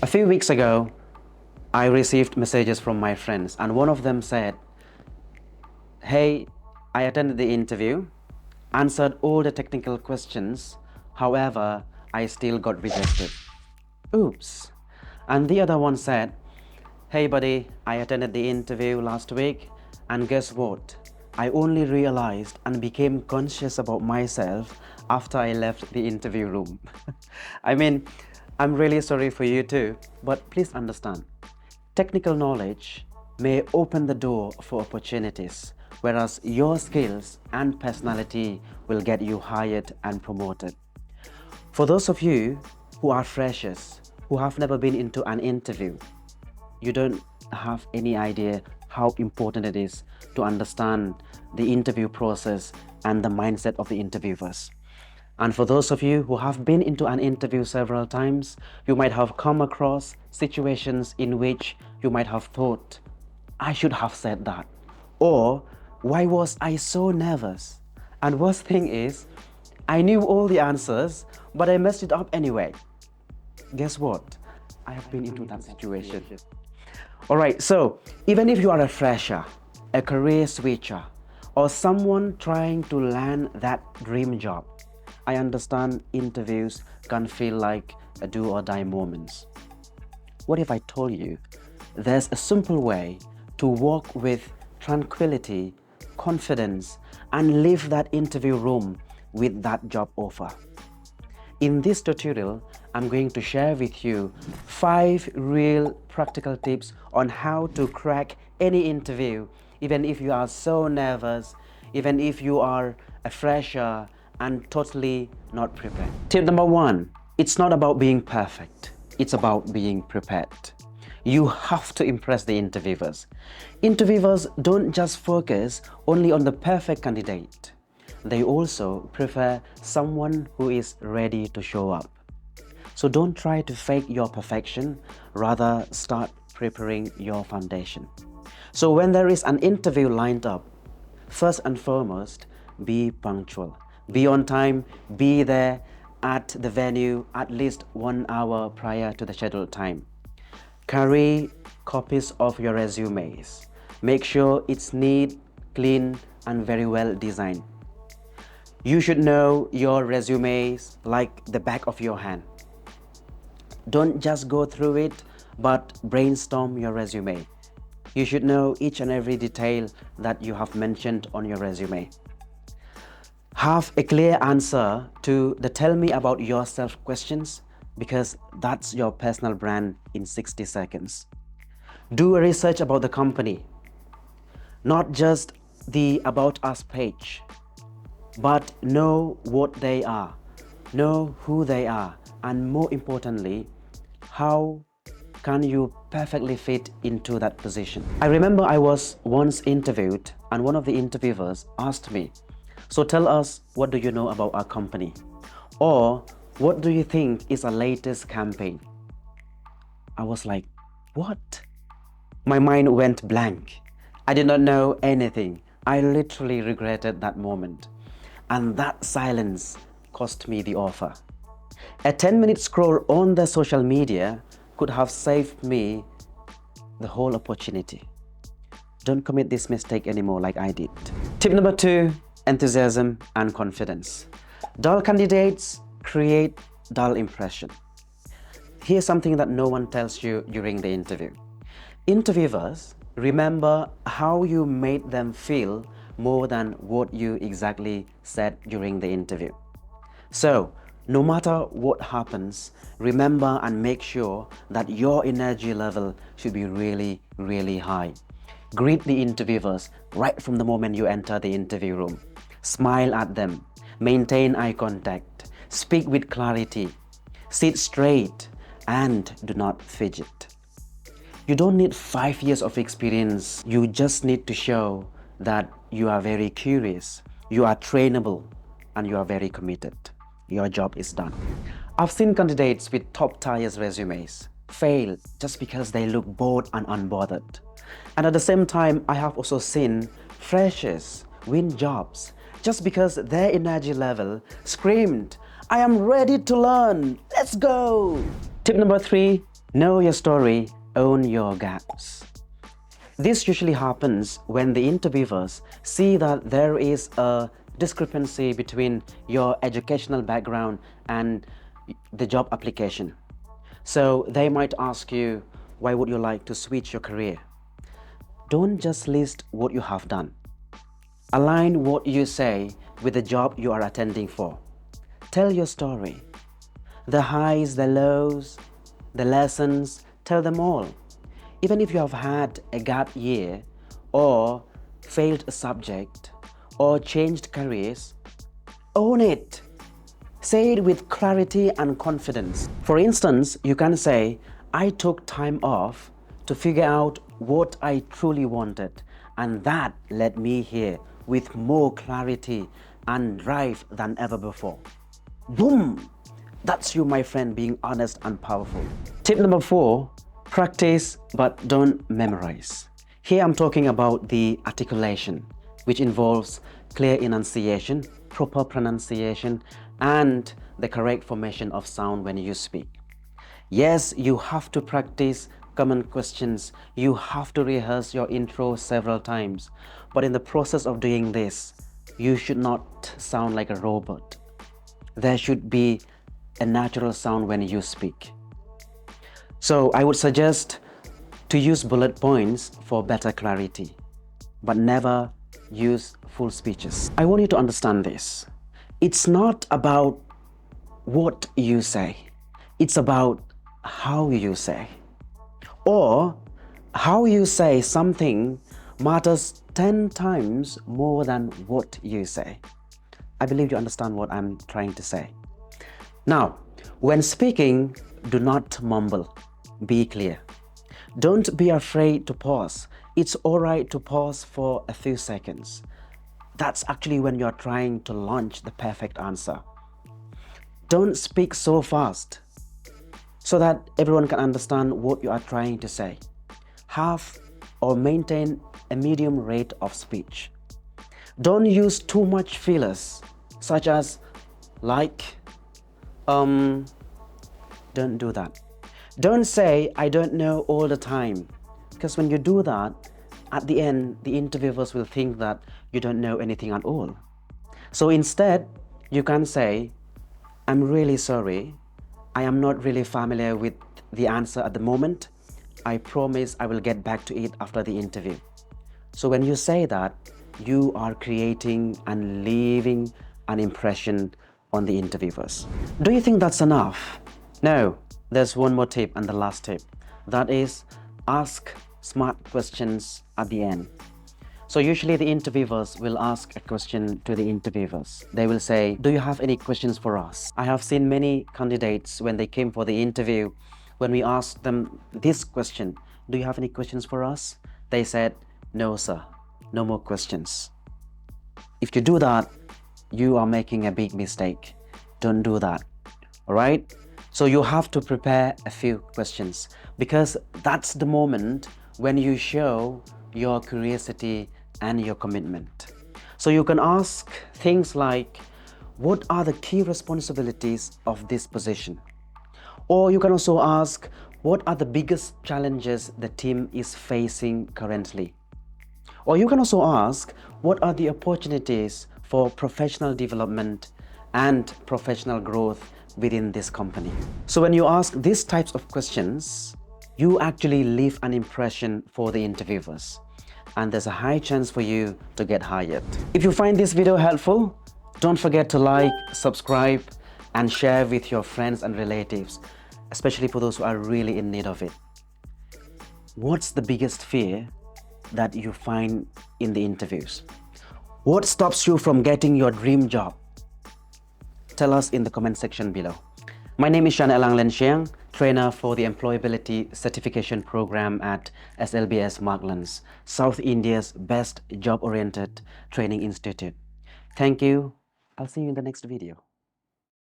A few weeks ago, I received messages from my friends, and one of them said, "Hey, I attended the interview, answered all the technical questions, however, I still got rejected." Oops. And the other one said, "Hey buddy, I attended the interview last week, and guess what? I only realized and became conscious about myself after I left the interview room." I mean, I'm really sorry for you too, but please understand, technical knowledge may open the door for opportunities, whereas your skills and personality will get you hired and promoted. For those of you who are freshers, who have never been into an interview, you don't have any idea how important it is to understand the interview process and the mindset of the interviewers. And for those of you who have been into an interview several times, you might have come across situations in which you might have thought, "I should have said that," or "Why was I so nervous?" And worst thing is, I knew all the answers, but I messed it up anyway. Guess what? I have been into that situation. Alright, so even if you are a fresher, a career switcher, or someone trying to land that dream job, I understand interviews can feel like a do or die moments. What if I told you there's a simple way to walk with tranquility, confidence, and leave that interview room with that job offer? In this tutorial, I'm going to share with you 5 real practical tips on how to crack any interview, even if you are so nervous, even if you are a fresher and totally not prepared. Tip number 1, it's not about being perfect, it's about being prepared. You have to impress the interviewers. Interviewers don't just focus only on the perfect candidate. They also prefer someone who is ready to show up. So don't try to fake your perfection, rather start preparing your foundation. So when there is an interview lined up, first and foremost, be punctual. Be on time, be there at the venue at least 1 hour prior to the scheduled time. Carry copies of your resumes. Make sure it's neat, clean, and very well designed. You should know your resumes like the back of your hand. Don't just go through it, but brainstorm your resume. You should know each and every detail that you have mentioned on your resume. Have a clear answer to the "tell me about yourself" questions, because that's your personal brand in 60 seconds. Do a research about the company, not just the About Us page, but know what they are, know who they are, and more importantly, how can you perfectly fit into that position. I remember I was once interviewed, and one of the interviewers asked me, "So tell us, what do you know about our company?" Or, "What do you think is our latest campaign?" I was like, what? My mind went blank. I did not know anything. I literally regretted that moment. And that silence cost me the offer. A 10-minute scroll on the social media could have saved me the whole opportunity. Don't commit this mistake anymore like I did. Tip number 2, enthusiasm and confidence. Dull candidates create dull impression. Here's something that no one tells you during the interview. Interviewers remember how you made them feel more than what you exactly said during the interview. So, no matter what happens, remember and make sure that your energy level should be really, really high. Greet the interviewers right from the moment you enter the interview room. Smile at them, maintain eye contact, speak with clarity, sit straight, and do not fidget. You don't need 5 years of experience, you just need to show that you are very curious, you are trainable, and you are very committed. Your job is done. I've seen candidates with top-tier resumes fail just because they look bored and unbothered. And at the same time, I have also seen freshers win jobs just because their energy level screamed, "I am ready to learn, let's go!" Tip number 3, Know your story, own your gaps. This usually happens when the interviewers see that there is a discrepancy between your educational background and the job application. So they might ask you, why would you like to switch your career? Don't just list what you have done. Align what you say with the job you are attending for. Tell your story. The highs, the lows, the lessons, tell them all. Even if you have had a gap year or failed a subject or changed careers, own it. Say it with clarity and confidence. For instance, you can say, I took time off to figure out what I truly wanted, and that led me here with more clarity and drive than ever before. Boom! That's you, my friend, being honest and powerful. Tip number 4, practice but don't memorize. Here I'm talking about the articulation, which involves clear enunciation, proper pronunciation, and the correct formation of sound when you speak. Yes, you have to practice common questions. You have to rehearse your intro several times. But in the process of doing this, you should not sound like a robot. There should be a natural sound when you speak. So I would suggest to use bullet points for better clarity, but never use full speeches. I want you to understand this. It's not about what you say. It's about how you say. Or how you say something matters 10 times more than what you say. I believe you understand what I'm trying to say. Now, when speaking, do not mumble. Be clear. Don't be afraid to pause. It's all right to pause for a few seconds. That's actually when you're trying to launch the perfect answer. Don't speak so fast so that everyone can understand what you are trying to say. Have or maintain a medium rate of speech. Don't use too much fillers, such as like, don't do that. Don't say, I don't know all the time, because when you do that, at the end, the interviewers will think that you don't know anything at all. So instead, you can say, I'm really sorry. I am not really familiar with the answer at the moment. I promise I will get back to it after the interview. So when you say that, you are creating and leaving an impression on the interviewers. Do you think that's enough? No, there's one more tip, and the last tip. That is, ask smart questions at the end. So usually the interviewers will ask a question to the interviewers. They will say, do you have any questions for us? I have seen many candidates when they came for the interview, when we asked them this question, do you have any questions for us? They said, no sir, no more questions. If you do that, you are making a big mistake. Don't do that, all right? So you have to prepare a few questions, because that's the moment when you show your curiosity and your commitment. So you can ask things like, what are the key responsibilities of this position? Or you can also ask, what are the biggest challenges the team is facing currently? Or you can also ask, what are the opportunities for professional development and professional growth within this company? So when you ask these types of questions, you actually leave an impression for the interviewers, and there's a high chance for you to get hired. If you find this video helpful, don't forget to like, subscribe, and share with your friends and relatives, especially for those who are really in need of it. What's the biggest fear that you find in the interviews? What stops you from getting your dream job? Tell us in the comment section below. My name is Shan Sir, trainer for the Employability Certification Program at SLBS Marklance, South India's best job-oriented training institute. Thank you. I'll see you in the next video.